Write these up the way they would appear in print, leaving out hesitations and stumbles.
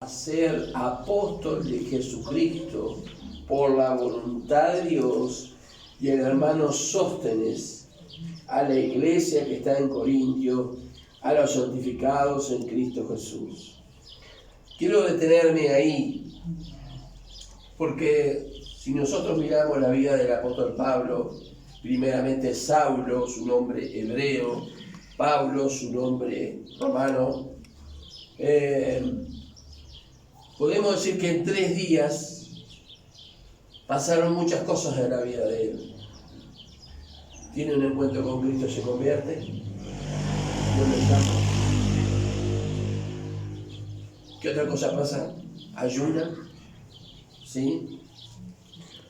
ser apóstol de Jesucristo por la voluntad de Dios, y el hermano Sóstenes a la iglesia que está en Corintio, a los santificados en Cristo Jesús. Quiero detenerme ahí, porque si nosotros miramos la vida del apóstol Pablo, primeramente Saulo, su nombre hebreo, Pablo, su nombre romano, podemos decir que en 3 días pasaron muchas cosas en la vida de él. Tiene un encuentro con Cristo, se convierte, Dios le llama. ¿Qué otra cosa pasa? Ayuna, ¿sí?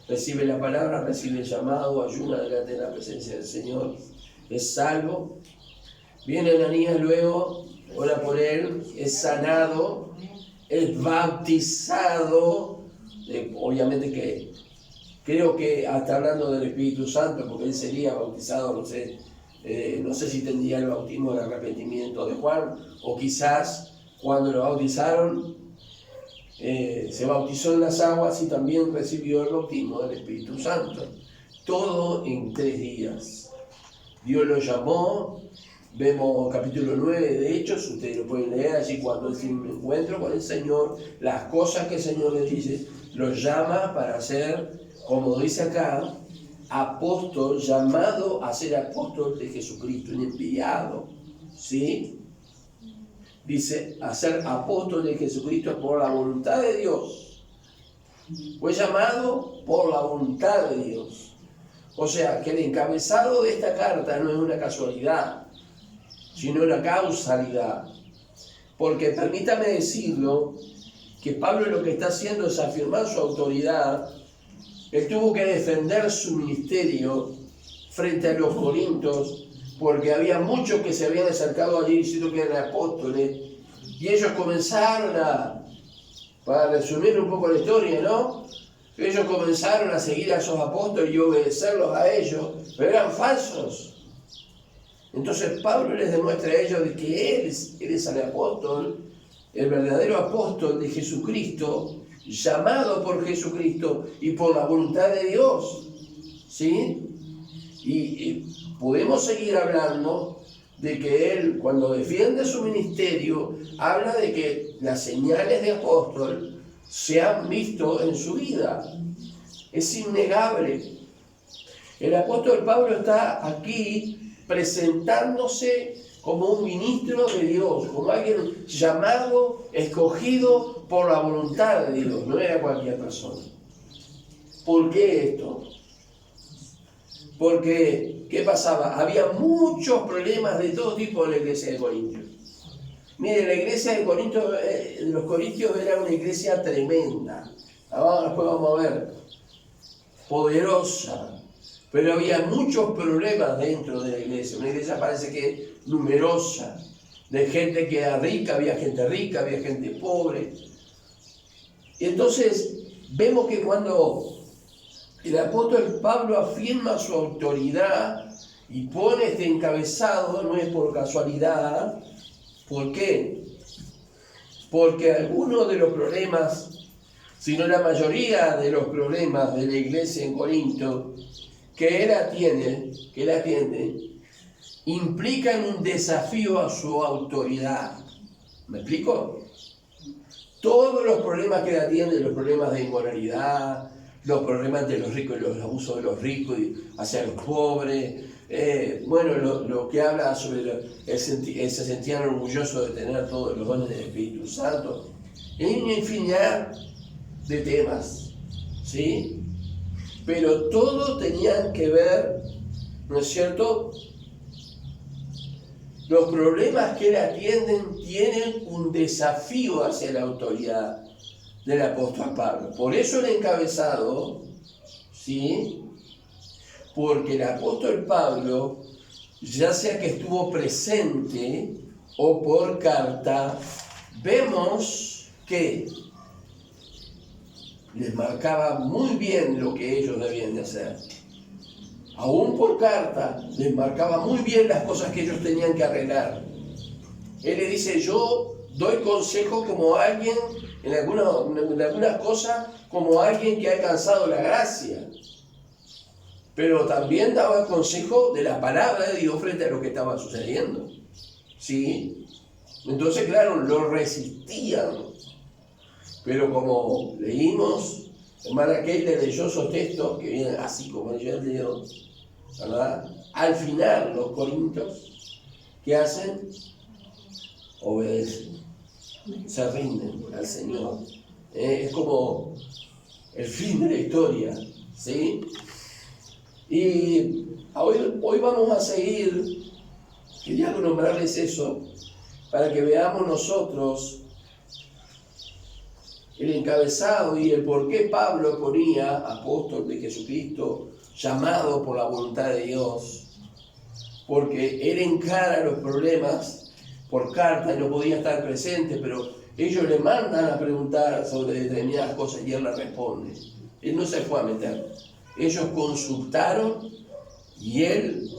Recibe la palabra, recibe el llamado, ayuna delante de la presencia del Señor, es salvo. Viene Ananías luego, ora por él, es sanado, es bautizado, obviamente que creo que hasta hablando del Espíritu Santo, porque él sería bautizado, no sé si tendría el bautismo del arrepentimiento de Juan, o quizás cuando lo bautizaron, se bautizó en las aguas y también recibió el bautismo del Espíritu Santo. Todo en 3 días. Dios lo llamó. Vemos capítulo 9 de Hechos, ustedes lo pueden leer allí cuando él tiene un encuentro con el Señor, las cosas que el Señor le dice, lo llama para ser, como dice acá, apóstol, llamado a ser apóstol de Jesucristo, un enviado, ¿sí? Dice, a ser apóstol de Jesucristo por la voluntad de Dios. Fue llamado por la voluntad de Dios. O sea, que el encabezado de esta carta no es una casualidad, sino una causalidad. Porque permítame decirlo, que Pablo lo que está haciendo es afirmar su autoridad. Él tuvo que defender su ministerio frente a los corintios, porque había muchos que se habían acercado allí diciendo que eran apóstoles, y ellos comenzaron para resumir un poco la historia, ¿no? Ellos comenzaron a seguir a esos apóstoles y obedecerlos a ellos, pero eran falsos. Entonces Pablo les demuestra a ellos de que él es el apóstol, el verdadero apóstol de Jesucristo, llamado por Jesucristo y por la voluntad de Dios, ¿sí? Y podemos seguir hablando de que él, cuando defiende su ministerio, habla de que las señales de apóstol se han visto en su vida. Es innegable. El apóstol Pablo está aquí presentándose como un ministro de Dios, como alguien llamado, escogido por la voluntad de Dios, no era cualquier persona. ¿Por qué esto? Porque, ¿qué pasaba? Había muchos problemas de todo tipo en la iglesia de Corintios. Mire, la iglesia de Corintios, los corintios era una iglesia tremenda. Después vamos a ver, poderosa. Pero había muchos problemas dentro de la iglesia. Una iglesia parece que numerosa, de gente que era rica, había gente pobre. Y entonces vemos que cuando el apóstol Pablo afirma su autoridad y pone este encabezado, no es por casualidad. ¿Por qué? Porque algunos de los problemas, sino la mayoría de los problemas de la iglesia en Corinto, que él atiende, implican un desafío a su autoridad. ¿Me explico? Todos los problemas que él atiende, los problemas de inmoralidad, los problemas de los ricos y los abusos de los ricos hacia los pobres, lo que habla sobre se sentían orgullosos de tener todos los dones del Espíritu Santo, hay una infinidad de temas, ¿sí? Pero todo tenían que ver, ¿no es cierto? Los problemas que él atiende tienen un desafío hacia la autoridad del apóstol Pablo. Por eso el encabezado, ¿sí? Porque el apóstol Pablo, ya sea que estuvo presente o por carta, vemos que les marcaba muy bien lo que ellos debían de hacer. Aún por carta, les marcaba muy bien las cosas que ellos tenían que arreglar. Él le dice, yo doy consejo como alguien en algunas cosas como alguien que ha alcanzado la gracia. Pero también daba consejo de la palabra de Dios frente a lo que estaba sucediendo. ¿Sí? Entonces, claro, lo resistían. Pero como leímos, hermana Keila leyó esos textos que vienen así como yo leo, ¿verdad? Al final, los corintios, ¿qué hacen? Obedecen, se rinden al Señor. Es como el fin de la historia, ¿sí? Y hoy vamos a seguir, quería nombrarles eso, para que veamos nosotros el encabezado y el por qué Pablo ponía apóstol de Jesucristo, llamado por la voluntad de Dios, porque él encara los problemas por carta y no podía estar presente, pero ellos le mandan a preguntar sobre determinadas cosas y él les responde. Él no se fue a meter. Ellos consultaron y él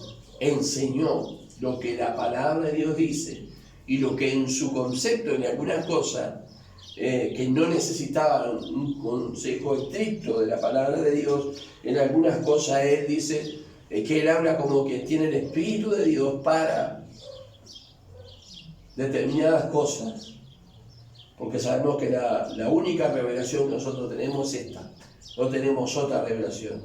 enseñó lo que la palabra de Dios dice y lo que en su concepto, en algunas cosas, que no necesitaban un consejo estricto de la palabra de Dios, en algunas cosas él dice que él habla como que tiene el Espíritu de Dios para determinadas cosas, porque sabemos que la única revelación que nosotros tenemos es esta, no tenemos otra revelación.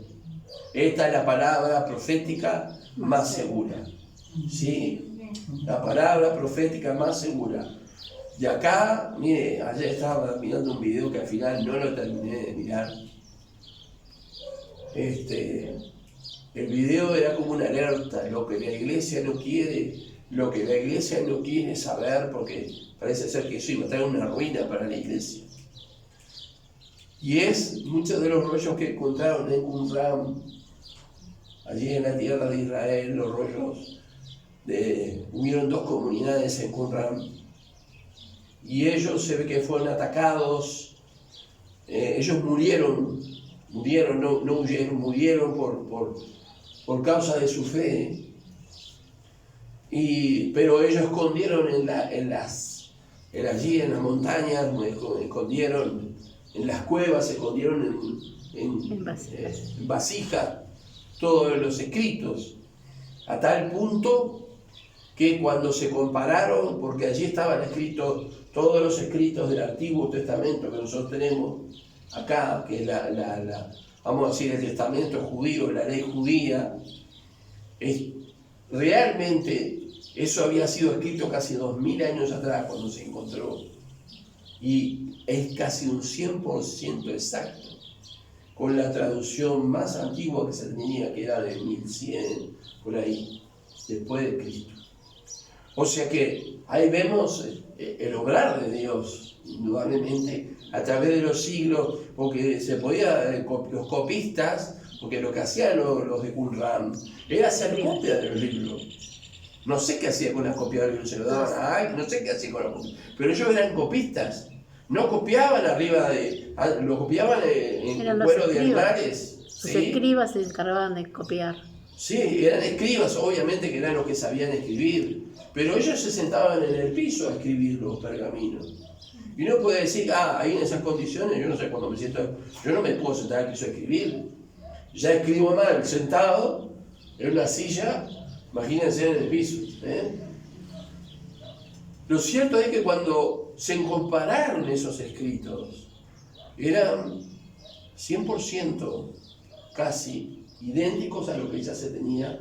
Esta es la palabra profética más segura, ¿sí? La palabra profética más segura. Y acá, mire, ayer estaba mirando un video que al final no lo terminé de mirar. El video era como una alerta, lo que la iglesia no quiere saber, porque parece ser que eso iba a traer una ruina para la iglesia. Y es muchos de los rollos que encontraron en Qumran, allí en la tierra de Israel, los rollos hubieron 2 comunidades en Qumran. Y ellos se ve que fueron atacados, ellos murieron, no huyeron, murieron por causa de su fe. Pero ellos escondieron allí en las montañas, escondieron en las cuevas, escondieron en vasijas todos los escritos, a tal punto que cuando se compararon, porque allí estaban escritos todos los escritos del Antiguo Testamento que nosotros tenemos acá, que es vamos a decir, el Testamento judío, la ley judía, realmente eso había sido escrito casi 2000 años atrás cuando se encontró, y es casi un 100% exacto, con la traducción más antigua que se tenía, que era de 1100, por ahí, después de Cristo. O sea que ahí vemos el obrar de Dios, indudablemente, a través de los siglos, porque se podía, los copistas, porque lo que hacían los de Qumran era hacer copias de los libros. No sé qué hacía con las copias de los libros, se lo daban a alguien, no sé qué hacía con las copias, pero ellos eran copistas, no copiaban arriba lo copiaban en cuero de animales. Los escribas se encargaban de copiar. Sí, eran escribas, obviamente que eran los que sabían escribir, pero ellos se sentaban en el piso a escribir los pergaminos. Y uno puede decir, ahí en esas condiciones, yo no sé cuando me siento, yo no me puedo sentar al piso a escribir. Ya escribo mal sentado en una silla, imagínense en el piso. Lo cierto es que cuando se compararon esos escritos, eran 100% casi idénticos a lo que ya se tenía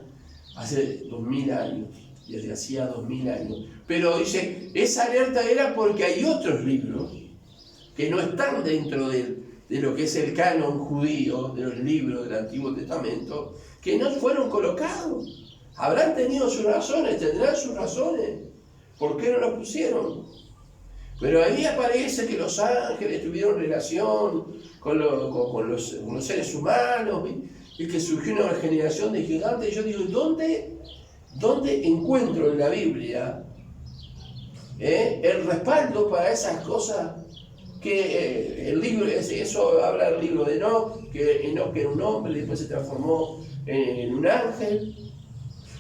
hace 2000 años, desde hacía 2000 años. Pero dice, esa alerta era porque hay otros libros que no están dentro de lo que es el canon judío, de los libros del Antiguo Testamento, que no fueron colocados. Habrán tenido sus razones, tendrán sus razones. ¿Por qué no los pusieron? Pero ahí aparece que los ángeles tuvieron relación con los seres humanos, y que surgió una generación de gigantes. Y yo digo, ¿dónde encuentro en la Biblia el respaldo para esas cosas? Que el libro, eso habla del libro de Enoch, que Enoch era un hombre y después se transformó en un ángel,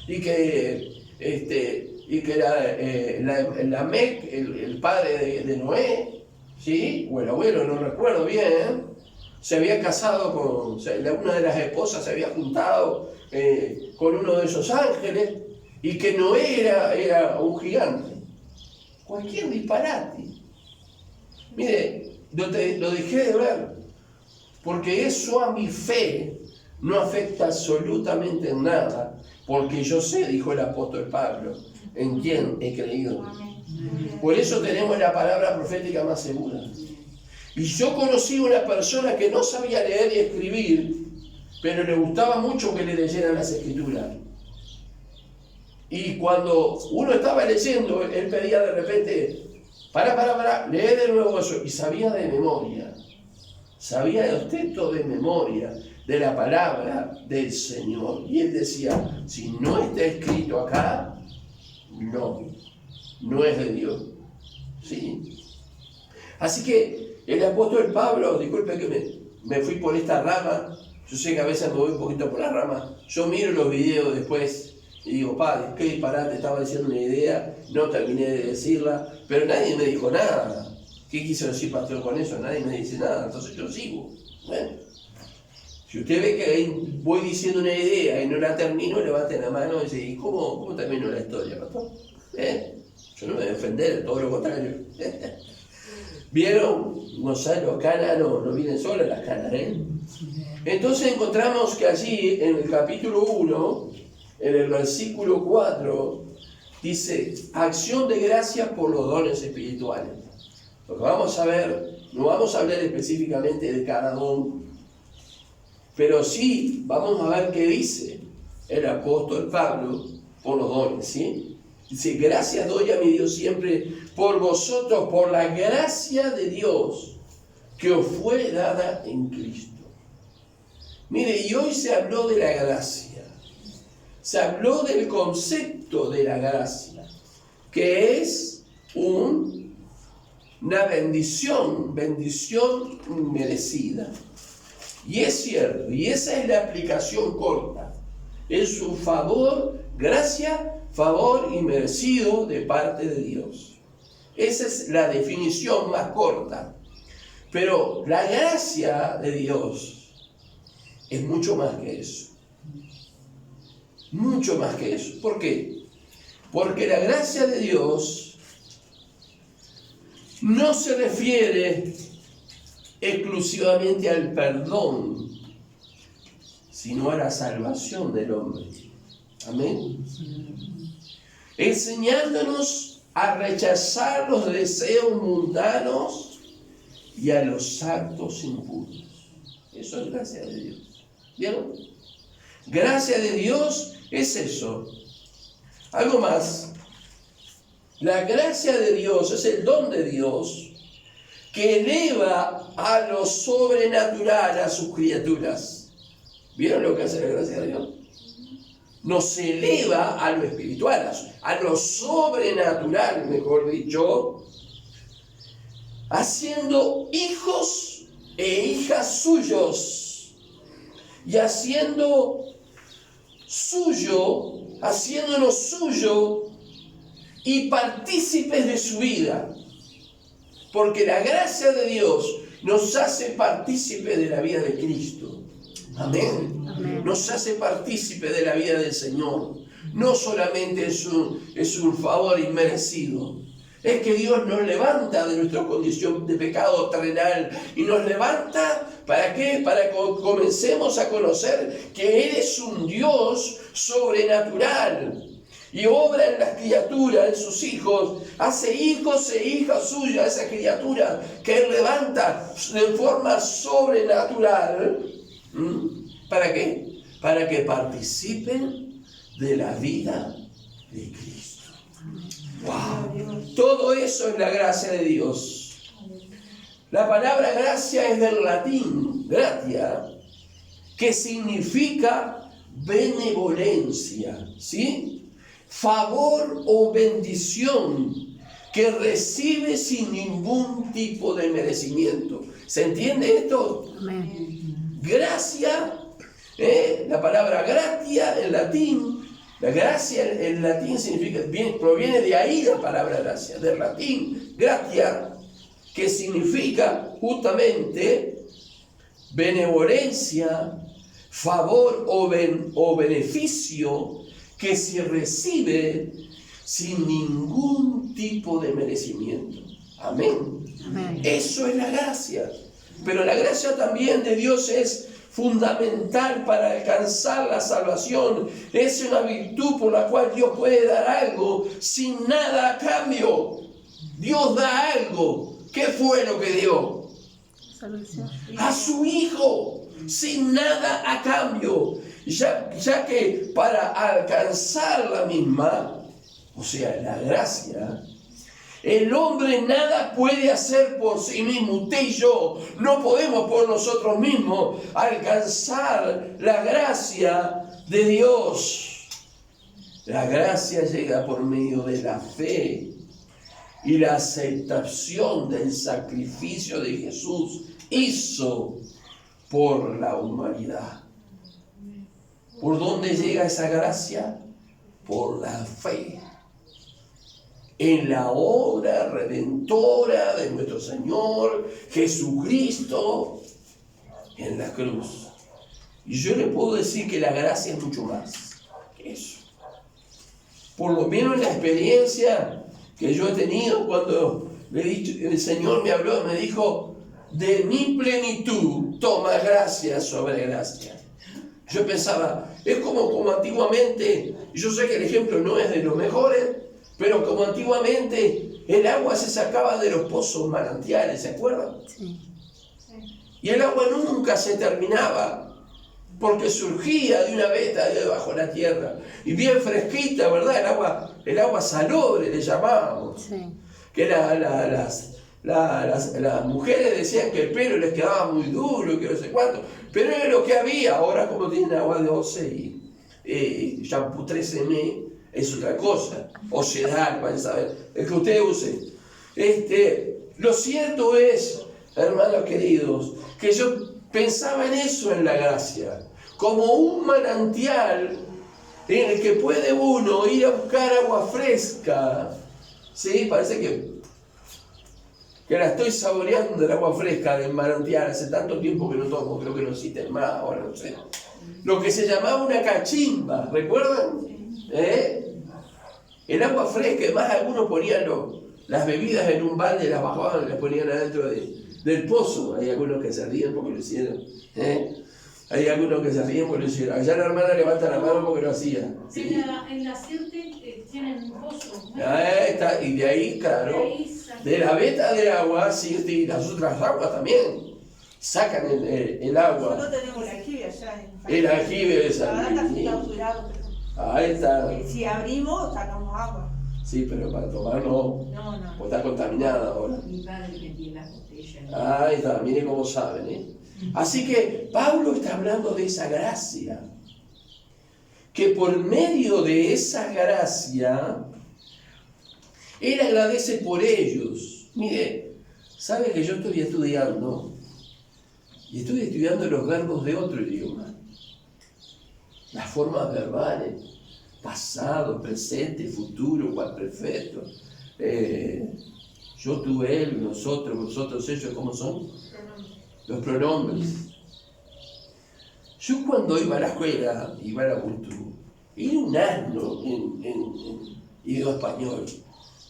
y que Lamec, el padre de Noé, ¿sí? O el abuelo, no recuerdo bien, se había casado con, una de las esposas se había juntado con uno de esos ángeles, y que Noé era un gigante. Cualquier disparate. Mire, lo dejé de ver, porque eso a mi fe no afecta absolutamente en nada, porque yo sé, dijo el apóstol Pablo, en quién he creído. Por eso tenemos la palabra profética más segura. Y yo conocí una persona que no sabía leer y escribir, pero le gustaba mucho que le leyeran las escrituras. Y cuando uno estaba leyendo, él pedía de repente, para, lee de nuevo eso. Y sabía de memoria, sabía los textos de memoria, de la palabra del Señor. Y él decía, si no está escrito acá, no es de Dios. ¿Sí? Así que el apóstol Pablo, disculpe que me fui por esta rama, yo sé que a veces me voy un poquito por la rama, yo miro los videos después y digo, padre, qué disparate, estaba diciendo una idea, no terminé de decirla, pero nadie me dijo nada. ¿Qué quiso decir pastor con eso? Nadie me dice nada, entonces yo sigo. Bueno, si usted ve que voy diciendo una idea y no la termino, levante la mano y dice, ¿y cómo termino la historia, pastor? Yo no me voy a defender, todo lo contrario. ¿Vieron? Gonzalo, canas no vienen solas las canas, Entonces encontramos que allí, en el capítulo 1, en el versículo 4, dice, acción de gracias por los dones espirituales. Lo que vamos a ver, no vamos a hablar específicamente de cada don, pero sí vamos a ver qué dice el apóstol Pablo por los dones, ¿sí? Dice, gracias doy a mi Dios siempre por vosotros, por la gracia de Dios que os fue dada en Cristo. Mire, y hoy se habló de la gracia. Se habló del concepto de la gracia, que es una bendición merecida. Y es cierto, y esa es la aplicación corta. Es un favor, gracia, favor inmerecido de parte de Dios. Esa es la definición más corta. Pero la gracia de Dios es mucho más que eso. Mucho más que eso. ¿Por qué? Porque la gracia de Dios no se refiere exclusivamente al perdón, sino a la salvación del hombre. Amén. Enseñándonos a rechazar los deseos mundanos y a los actos impuros. Eso es gracia de Dios. ¿Vieron? Gracia de Dios es eso. Algo más. La gracia de Dios es el don de Dios que eleva a lo sobrenatural a sus criaturas. ¿Vieron lo que hace la gracia de Dios? Nos eleva a lo espiritual, a lo sobrenatural, mejor dicho, haciendo hijos e hijas suyos y haciéndonos suyo y partícipes de su vida. Porque la gracia de Dios nos hace partícipes de la vida de Cristo. Amén. Amén. Nos hace partícipe de la vida del Señor. No solamente es un favor inmerecido. Es que Dios nos levanta de nuestra condición de pecado terrenal. Y nos levanta, ¿para qué? Para que comencemos a conocer que Él es un Dios sobrenatural. Y obra en las criaturas, en sus hijos. Hace hijos e hijas suyas, esa criatura que Él levanta de forma sobrenatural. ¿Para qué? Para que participen de la vida de Cristo. ¡Wow! Todo eso es la gracia de Dios. La palabra gracia es del latín, gratia, que significa benevolencia, ¿sí? Favor o bendición que recibe sin ningún tipo de merecimiento. ¿Se entiende esto? Amén. Gracia, la palabra gratia en latín, la gracia en latín significa, proviene de ahí la palabra gracia, del latín, gratia, que significa justamente benevolencia, favor o beneficio que se recibe sin ningún tipo de merecimiento. Amén. Amén. Eso es la gracia. Pero la gracia también de Dios es fundamental para alcanzar la salvación. Es una virtud por la cual Dios puede dar algo sin nada a cambio. Dios da algo. ¿Qué fue lo que dio? Salvación. A su Hijo, sin nada a cambio. Ya que para alcanzar la misma, o sea, la gracia, el hombre nada puede hacer por sí mismo. Usted y yo no podemos por nosotros mismos alcanzar la gracia de Dios. La gracia llega por medio de la fe y la aceptación del sacrificio de Jesús hizo por la humanidad. ¿Por dónde llega esa gracia? Por la fe en la obra redentora de nuestro Señor Jesucristo en la cruz. Y yo le puedo decir que la gracia es mucho más que eso. Por lo menos en la experiencia que yo he tenido cuando el Señor me habló, me dijo, de mi plenitud toma gracia sobre gracia. Yo pensaba, es como antiguamente, yo sé que el ejemplo no es de los mejores, pero como antiguamente el agua se sacaba de los pozos manantiales, ¿se acuerdan? Sí. Y el agua nunca se terminaba, porque surgía de una veta de debajo de la tierra, y bien fresquita, ¿verdad? El agua salobre le llamábamos. Sí. Que las mujeres decían que el pelo les quedaba muy duro, que no sé cuánto, pero era lo que había. Ahora como tienen agua de OCE y shampoo 3M, es otra cosa, o sedal, para saber, el que usted use. Lo cierto es, hermanos queridos, que yo pensaba en eso, en la gracia, como un manantial en el que puede uno ir a buscar agua fresca. Sí, parece que la estoy saboreando, el agua fresca del manantial. Hace tanto tiempo que no tomo, creo que no existen más, ahora no sé. Lo que se llamaba una cachimba, ¿recuerdan? El agua fresca, además algunos ponían las bebidas en un balde, las bajaban y las ponían adentro del pozo. Hay algunos que se ríen porque lo hicieron. Hay algunos que se ríen porque lo hicieron. Allá la hermana levanta la mano porque lo hacía. Sí. En la Sirte tienen un pozo. Ahí está, y de ahí, claro, de la veta del agua, sí, y las otras aguas también, sacan el agua. Nosotros tenemos el aljibe allá en El aljibe de San Ahora está Luis. clausurado. Ahí está. Si abrimos, sacamos agua. Sí, pero para tomar no, No. pues está contaminada ahora. Mi padre metía la botella. Ahí está, miren cómo saben, Así que Pablo está hablando de esa gracia, que por medio de esa gracia, él agradece por ellos. Mire, ¿sabe que yo estoy estudiando? Y estoy estudiando los verbos de otro idioma. Las formas verbales, pasado, presente, futuro, perfecto. Yo, tú, él, nosotros, vosotros, ellos, ¿cómo son? Los pronombres. Yo cuando iba a la escuela, iba a la cultura, era un asno en idioma español.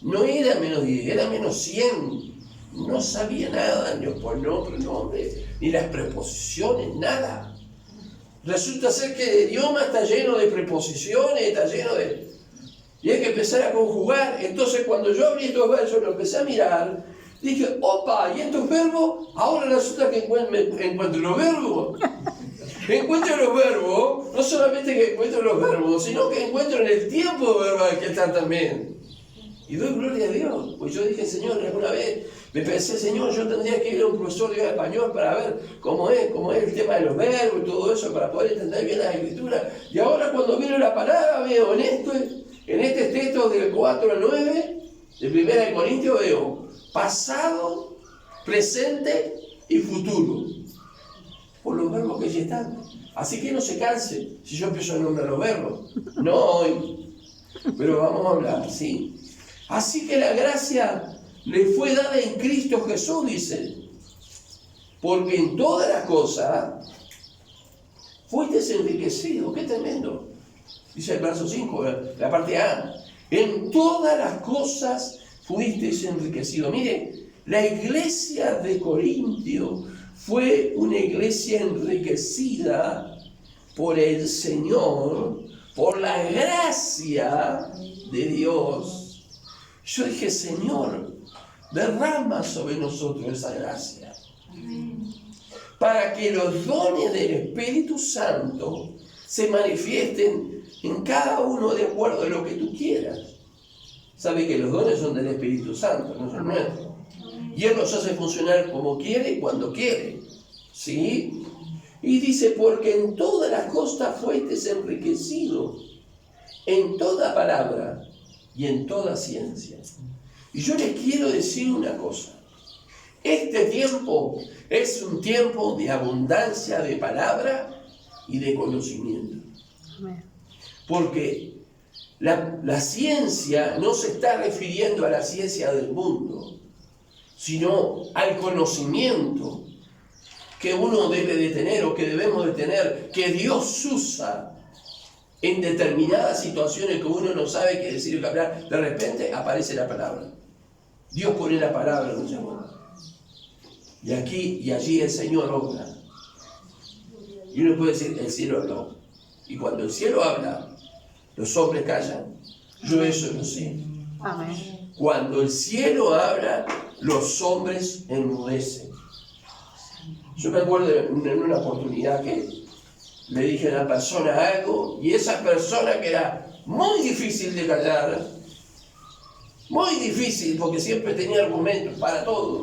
No era menos 10, era menos 100. No sabía nada, ni pronombres, ni las preposiciones, nada. Resulta ser que el idioma está lleno de preposiciones, está lleno de... Y hay que empezar a conjugar. Entonces cuando yo abrí estos versos, lo empecé a mirar, dije, opa, ¿y estos verbos? Ahora resulta que encuentro los verbos. Encuentro los verbos, no solamente que encuentro los verbos, sino que encuentro en el tiempo verbal que están también. Y doy gloria a Dios. Pues yo dije, Señor, alguna vez me pensé, Señor, yo tendría que ir a un profesor de español para ver cómo es el tema de los verbos y todo eso, para poder entender bien las escrituras. Y ahora cuando miro la palabra, veo en este texto del 4 al 9, de 1 Corintios, veo pasado, presente y futuro. Por los verbos que ya están. Así que no se canse si yo empiezo a nombrar los verbos. No hoy. Pero vamos a hablar, sí. Así que la gracia le fue dada en Cristo Jesús, dice. Porque en todas las cosas fuiste enriquecido. ¡Qué tremendo! Dice el verso 5, la parte A. En todas las cosas fuiste enriquecido. Mire, la iglesia de Corintio fue una iglesia enriquecida por el Señor, por la gracia de Dios. Yo dije, Señor, derrama sobre nosotros esa gracia. Para que los dones del Espíritu Santo se manifiesten en cada uno de acuerdo a lo que tú quieras. Sabe que los dones son del Espíritu Santo, no son nuestros. Y Él los hace funcionar como quiere y cuando quiere. ¿Sí? Y dice, porque en todas las cosas fuiste enriquecido, en toda palabra y en toda ciencia. Y yo les quiero decir una cosa. Este tiempo es un tiempo de abundancia de palabra y de conocimiento. Porque la ciencia no se está refiriendo a la ciencia del mundo, sino al conocimiento que uno debe de tener o que debemos de tener, que Dios usa en determinadas situaciones que uno no sabe qué decir o qué hablar. De repente aparece la palabra. Dios pone la palabra en nuestra boca. Y aquí y allí el Señor obra. Y uno puede decir, el cielo habló. Y cuando el cielo habla, los hombres callan. Yo eso lo sé. Amén. Cuando el cielo habla, los hombres enmudecen. Yo me acuerdo en una oportunidad que le dije a una persona algo, y esa persona que era muy difícil de callar, muy difícil porque siempre tenía argumentos para todo,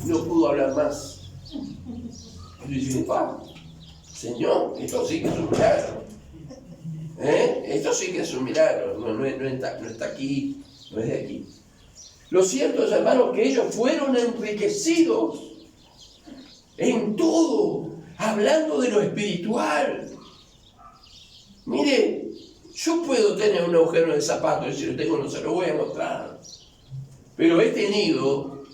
no pudo hablar más. Y yo dije, Señor, esto sí que es un milagro. Esto sí que es un milagro. No está aquí, no es de aquí. Lo cierto es, hermanos, que ellos fueron enriquecidos en todo, hablando de lo espiritual. Mire, yo puedo tener un agujero en el zapato, y si lo tengo no se lo voy a mostrar. Pero he tenido,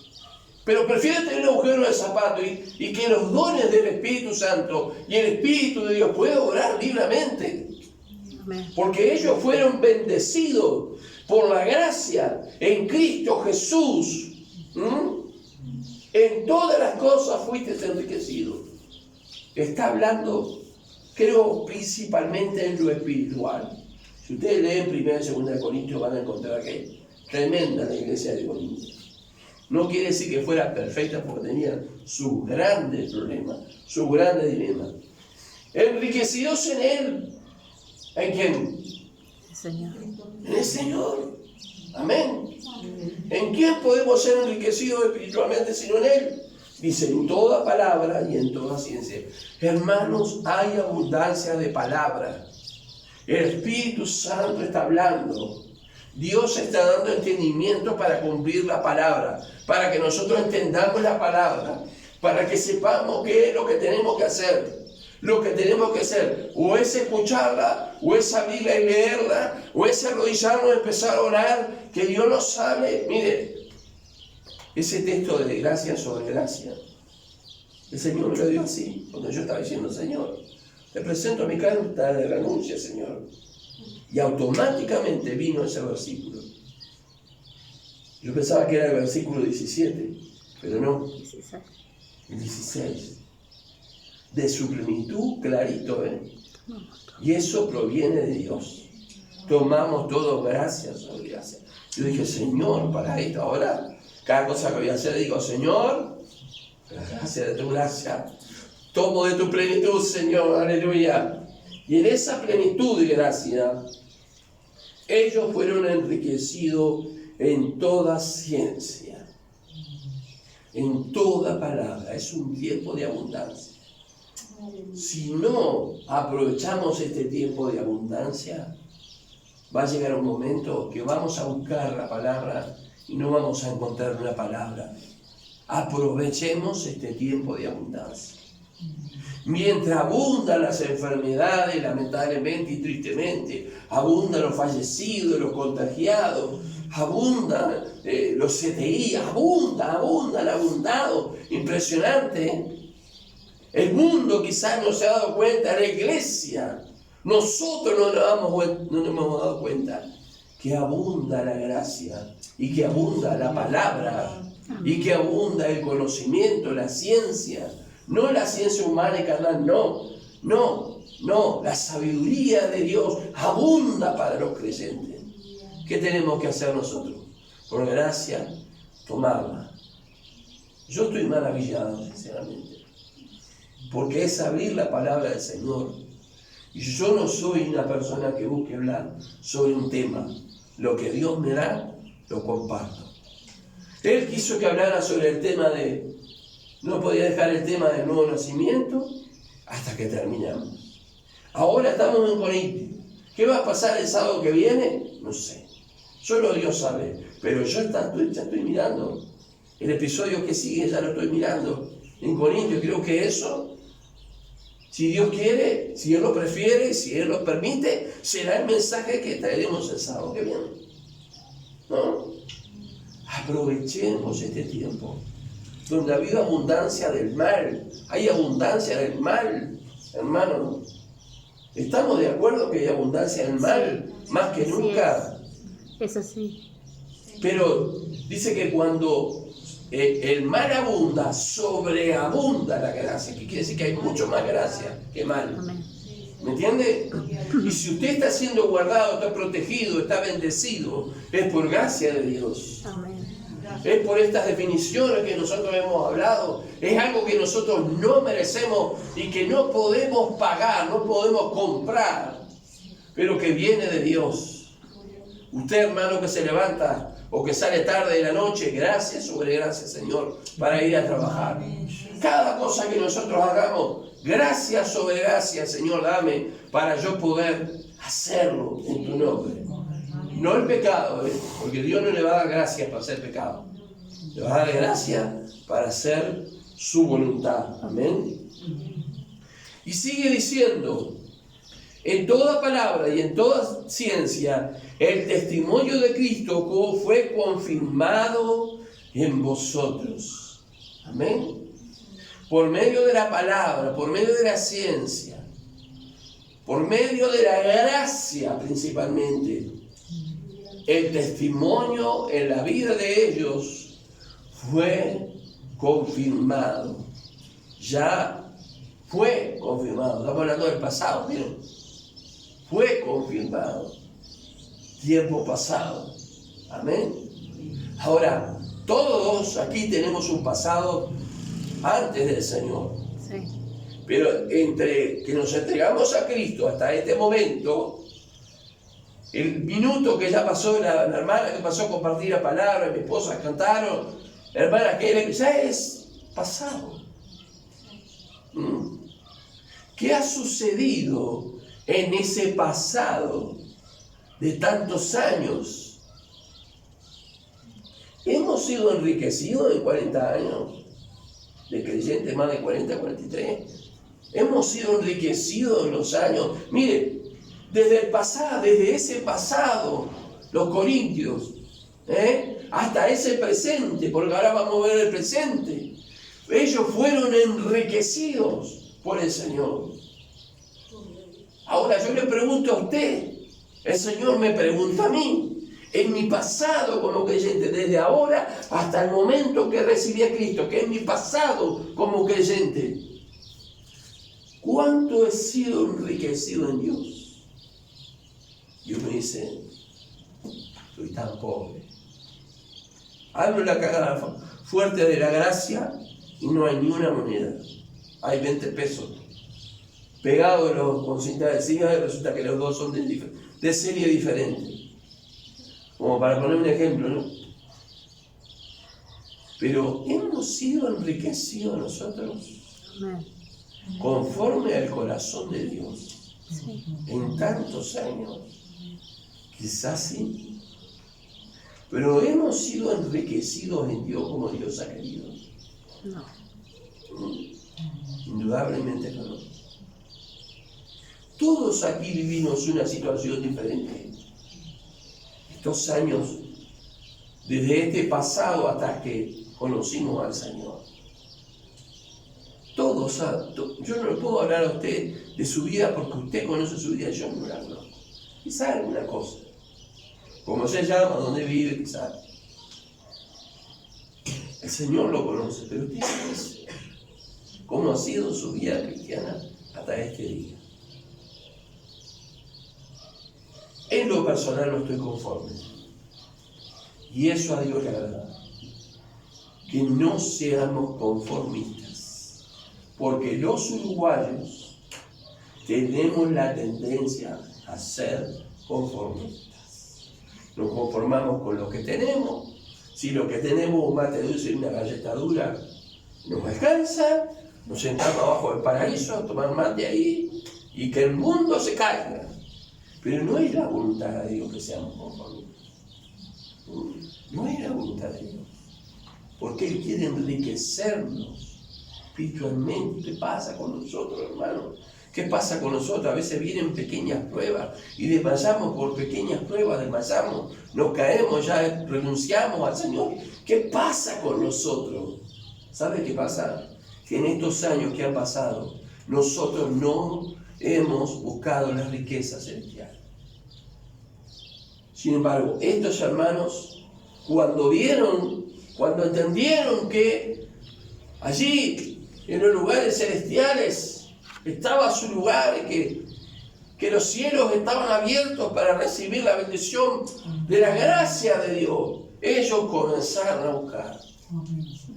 pero prefiero tener un agujero en el zapato y que los dones del Espíritu Santo y el Espíritu de Dios puedan orar libremente. Amén. Porque ellos fueron bendecidos por la gracia en Cristo Jesús. En todas las cosas fuiste enriquecido. Está hablando, creo, principalmente en lo espiritual. Si ustedes leen 1 y 2 de Corintios, van a encontrar que es tremenda la iglesia de Corintios. No quiere decir que fuera perfecta, porque tenía sus grandes problemas, sus grandes dilemas. Enriquecidos en Él. ¿En quién? El Señor. En el Señor. Amén. ¿En quién podemos ser enriquecidos espiritualmente sino en Él? Dice, en toda palabra y en toda ciencia. Hermanos, hay abundancia de palabra. El Espíritu Santo está hablando. Dios está dando entendimiento para cumplir la palabra, para que nosotros entendamos la palabra, para que sepamos qué es lo que tenemos que hacer. Lo que tenemos que hacer, o es escucharla, o es abrirla y leerla, o es arrodillarnos y empezar a orar, que Dios nos sabe. Mire, ese texto de gracia sobre gracia, el Señor me lo dio así, cuando yo estaba diciendo, Señor, te presento mi carta de renuncia, Señor. Y automáticamente vino ese versículo. Yo pensaba que era el versículo 17, pero no, el 16. De su plenitud, clarito, Y eso proviene de Dios. Tomamos todo gracia sobre gracia. Yo dije, Señor, para esto ahora, cada cosa que voy a hacer, digo, Señor, gracias de tu gracia, tomo de tu plenitud, Señor, aleluya. Y en esa plenitud de gracia, ellos fueron enriquecidos en toda ciencia, en toda palabra. Es un tiempo de abundancia. Si no aprovechamos este tiempo de abundancia, va a llegar un momento que vamos a buscar la palabra y no vamos a encontrar una palabra. Aprovechemos este tiempo de abundancia. Mientras abundan las enfermedades, lamentablemente y tristemente, abundan los fallecidos, los contagiados, abundan los CTI, han abundado, impresionante, ¿eh? El mundo quizás no se ha dado cuenta, la iglesia, nosotros no nos hemos dado cuenta que abunda la gracia y que abunda la palabra y que abunda el conocimiento, la ciencia. No la ciencia humana y carnal, no, la sabiduría de Dios abunda para los creyentes. ¿Qué tenemos que hacer nosotros? Por gracia, tomarla. Yo estoy maravillado, sinceramente, porque es abrir la palabra del Señor. Y yo no soy una persona que busque hablar sobre un tema. Lo que Dios me da, lo comparto. Él quiso que hablara sobre el tema de... No podía dejar el tema del nuevo nacimiento hasta que terminamos. Ahora estamos en Corintio. ¿Qué va a pasar el sábado que viene? No sé. Solo Dios sabe. Pero yo ya estoy mirando. El episodio que sigue ya lo estoy mirando. En Corintio creo que eso, si Dios quiere, si Él lo prefiere, si Él lo permite, será el mensaje que traeremos el sábado que viene. ¿No? Aprovechemos este tiempo. Donde ha habido abundancia del mal, hay abundancia del mal, hermano. ¿Estamos de acuerdo que hay abundancia del mal? Más que nunca. Es así. Pero dice que cuando el mal abunda, sobreabunda la gracia. ¿Qué quiere decir? Que hay mucho más gracia que mal. Amén. ¿Me entiende? Y si usted está siendo guardado, está protegido, está bendecido, es por gracia de Dios. Amén. Es por estas definiciones que nosotros hemos hablado. Es algo que nosotros no merecemos y que no podemos pagar, no podemos comprar, pero que viene de Dios. Usted, hermano, que se levanta o que sale tarde de la noche, gracias sobre gracias, Señor, para ir a trabajar. Cada cosa que nosotros hagamos, gracias sobre gracias, Señor, dame para yo poder hacerlo en tu nombre. No el pecado, porque Dios no le va a dar gracias para hacer pecado. Le va a dar gracias para hacer su voluntad. Amén. Y sigue diciendo, en toda palabra y en toda ciencia, el testimonio de Cristo fue confirmado en vosotros. Amén. Por medio de la palabra, por medio de la ciencia, por medio de la gracia principalmente. El testimonio en la vida de ellos fue confirmado. Ya fue confirmado. Estamos hablando del pasado, miren. Fue confirmado. Tiempo pasado. Amén. Ahora, todos aquí tenemos un pasado antes del Señor. Sí. Pero entre que nos entregamos a Cristo hasta este momento, el minuto que ya pasó, la hermana que pasó a compartir la palabra, mi esposa cantaron, la hermana que ya es pasado. ¿Qué ha sucedido en ese pasado de tantos años? ¿Hemos sido enriquecidos en 40 años? De creyentes más de 40, 43. ¿Hemos sido enriquecidos en los años? Mire, desde el pasado, desde ese pasado, los corintios, hasta ese presente, porque ahora vamos a ver el presente, ellos fueron enriquecidos por el Señor. Ahora yo le pregunto a usted, el Señor me pregunta a mí, en mi pasado como creyente, desde ahora hasta el momento que recibí a Cristo, que es mi pasado como creyente, ¿cuánto he sido enriquecido en Dios? Dios me dice, soy tan pobre. Hablo la cagada fuerte de la gracia y no hay ni una moneda. Hay 20 pesos pegados con cinta adhesiva y resulta que los dos son de serie diferente. Como para poner un ejemplo, ¿no? Pero hemos sido enriquecidos nosotros. Amén. Conforme al corazón de Dios. Sí. En tantos años. Quizás sí. Pero hemos sido enriquecidos en Dios como Dios ha querido. No. Indudablemente que no. Todos aquí vivimos una situación diferente. Estos años, desde este pasado hasta que conocimos al Señor. Todos, yo no le puedo hablar a usted de su vida porque usted conoce su vida y yo no la conozco. Quizás alguna cosa. Como se llama, dónde vive, quizás. El Señor lo conoce, pero usted sabe cómo ha sido su vida cristiana hasta este día. En lo personal no estoy conforme. Y eso a Dios le agrada. Que no seamos conformistas. Porque los uruguayos tenemos la tendencia a ser conformistas. Nos conformamos con lo que tenemos. Si lo que tenemos un mate dulce y una galleta dura nos alcanza, nos sentamos abajo del paraíso a tomar mate ahí y que el mundo se caiga. Pero no es la voluntad de Dios que seamos conformistas. No es la voluntad de Dios. Porque Él quiere enriquecernos espiritualmente. ¿Qué pasa con nosotros, hermanos? ¿Qué pasa con nosotros? A veces vienen pequeñas pruebas y desmayamos por pequeñas pruebas, desmayamos, nos caemos, ya renunciamos al Señor. ¿Qué pasa con nosotros? ¿Sabe qué pasa? Que en estos años que han pasado, nosotros no hemos buscado las riquezas celestiales. Sin embargo, estos hermanos, cuando entendieron que allí, en los lugares celestiales, estaba su lugar y que los cielos estaban abiertos para recibir la bendición de la gracia de Dios, ellos comenzaron a buscar.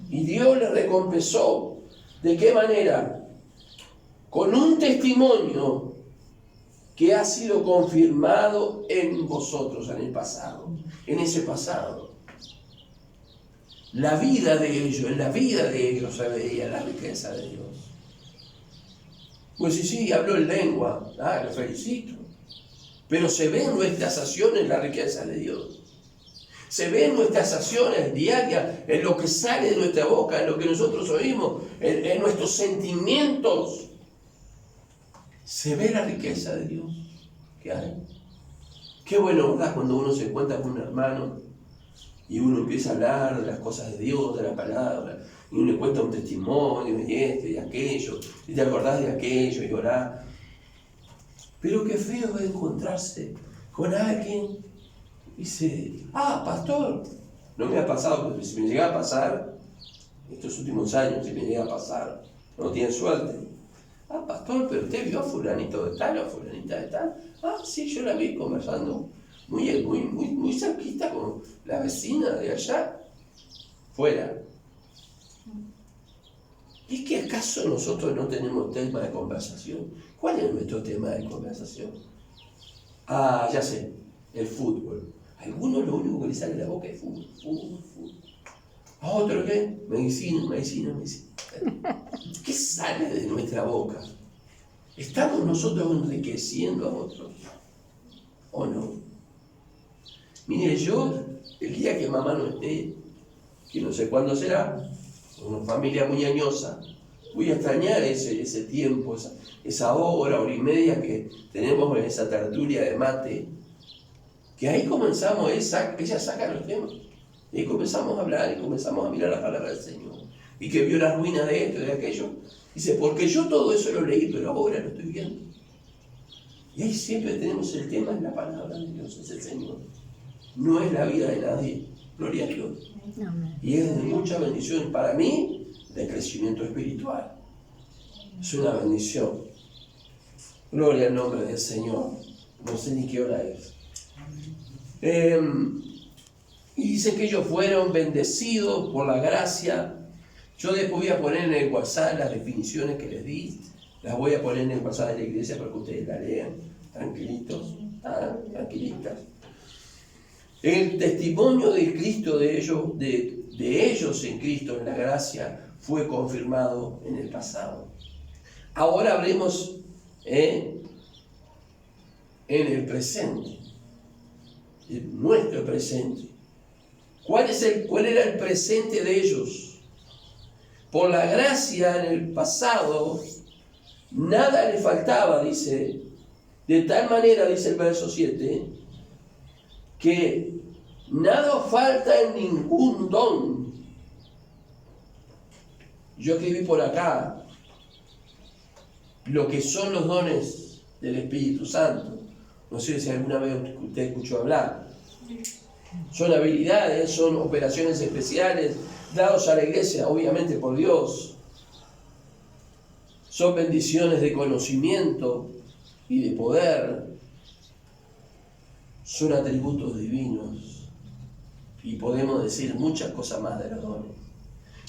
Y Dios les recompensó. ¿De qué manera? Con un testimonio que ha sido confirmado en vosotros, en el pasado, en ese pasado. En la vida de ellos se veía la riqueza de Dios. Pues sí, habló en lengua, lo felicito. Pero se ven nuestras acciones la riqueza de Dios. Se ven nuestras acciones diarias, en lo que sale de nuestra boca, en lo que nosotros oímos, en nuestros sentimientos. Se ve la riqueza de Dios que hay. Qué bueno, ¿verdad? Cuando uno se encuentra con un hermano y uno empieza a hablar de las cosas de Dios, de la palabra, y uno le cuenta un testimonio de esto y de aquello, y te acordás de aquello y orás. Pero qué feo es encontrarse con alguien y dice, pastor, no me ha pasado, porque si me llega a pasar, estos últimos años, si me llega a pasar, no tienen suerte. Pastor, pero usted vio a fulanito de tal o a fulanita de tal. Sí, yo la vi conversando muy cerquita con la vecina de allá, fuera. ¿Y que acaso nosotros no tenemos tema de conversación? ¿Cuál es nuestro tema de conversación? Ya sé, el fútbol. A algunos lo único que les sale de la boca es fútbol. ¿A otro qué? Medicina. ¿Qué sale de nuestra boca? ¿Estamos nosotros enriqueciendo a otros? ¿O no? Mire, yo, el día que mamá no esté, que no sé cuándo será, una familia muy añosa, voy a extrañar ese tiempo, esa hora y media que tenemos en esa tertulia de mate, que ahí comenzamos, ella saca los temas, y comenzamos a hablar y comenzamos a mirar la palabra del Señor, y que vio la ruina de esto y de aquello. Dice, porque yo todo eso lo leí, pero ahora lo estoy viendo. Y ahí siempre tenemos el tema, es la palabra de Dios, es el Señor. No es la vida de nadie, gloria a Dios. Y es de mucha bendición para mí, de crecimiento espiritual. Es una bendición. Gloria al nombre del Señor. No sé ni qué hora es. Y dice que ellos fueron bendecidos por la gracia. Yo después voy a poner en el WhatsApp las definiciones que les di. Las voy a poner en el WhatsApp de la iglesia para que ustedes la lean. Tranquilitos, tranquilitas. El testimonio de Cristo de ellos en Cristo, en la gracia, fue confirmado en el pasado. Ahora hablemos en el presente, en nuestro presente. ¿Cuál era el presente de ellos? Por la gracia en el pasado, nada le faltaba, dice, de tal manera, dice el verso 7, que nada os falta en ningún don. Yo escribí por acá lo que son los dones del Espíritu Santo. No sé si alguna vez usted escuchó hablar. Son habilidades, son operaciones especiales dados a la iglesia, obviamente por Dios. Son bendiciones de conocimiento y de poder. Son atributos divinos. Y podemos decir muchas cosas más de los dones.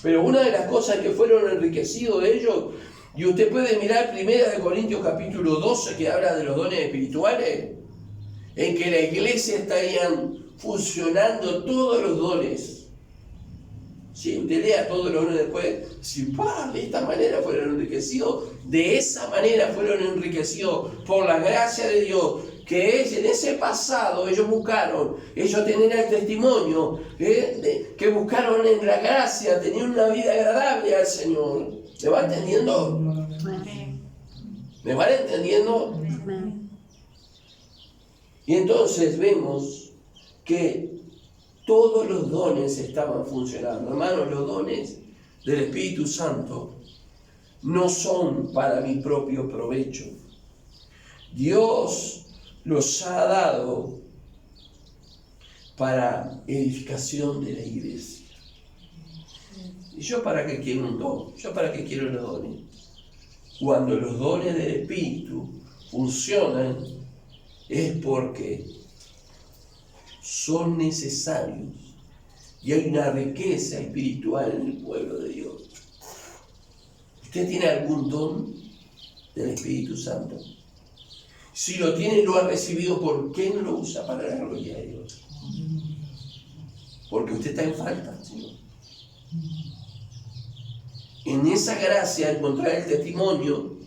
Pero una de las cosas que fueron enriquecidos de ellos, y usted puede mirar 1 Corintios capítulo 12, que habla de los dones espirituales, en que la iglesia estarían funcionando todos los dones. Si usted lea todos los dones después, si de esta manera fueron enriquecidos, de esa manera fueron enriquecidos por la gracia de Dios, que es en ese pasado ellos buscaron, ellos tenían el testimonio, que buscaron en la gracia, tenían una vida agradable al Señor. ¿Me va entendiendo? ¿Me van entendiendo? Y entonces vemos que todos los dones estaban funcionando. Hermanos, los dones del Espíritu Santo no son para mi propio provecho. Dios los ha dado para edificación de la iglesia. ¿Y yo para qué quiero un don? ¿Yo para qué quiero los dones? Cuando los dones del Espíritu funcionan, es porque son necesarios y hay una riqueza espiritual en el pueblo de Dios. ¿Usted tiene algún don del Espíritu Santo? Si lo tiene, lo ha recibido, ¿por qué no lo usa para la gloria de Dios? Porque usted está en falta, Señor. En esa gracia encontrar el testimonio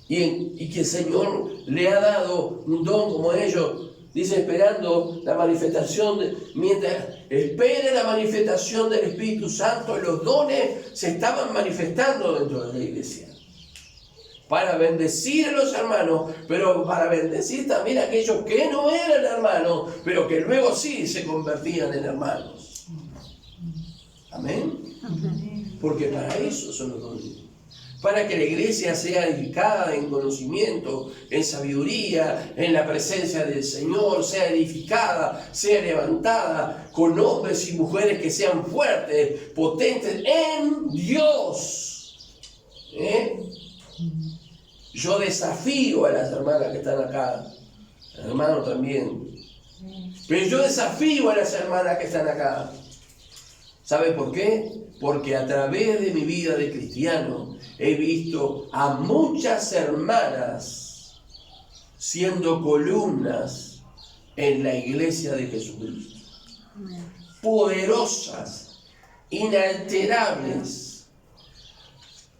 y que el Señor le ha dado un don como ellos, dice, esperando la manifestación, mientras espere la manifestación del Espíritu Santo, los dones se estaban manifestando dentro de la iglesia. Para bendecir a los hermanos, pero para bendecir también a aquellos que no eran hermanos, pero que luego sí se convertían en hermanos. Amén. Porque para eso son los dones. Para que la iglesia sea edificada en conocimiento, en sabiduría, en la presencia del Señor, sea edificada, sea levantada, con hombres y mujeres que sean fuertes, potentes en Dios. Yo desafío a las hermanas que están acá, hermanos también, pero yo desafío a las hermanas que están acá. ¿Sabe por qué? Porque a través de mi vida de cristiano he visto a muchas hermanas siendo columnas en la iglesia de Jesucristo. Poderosas, inalterables,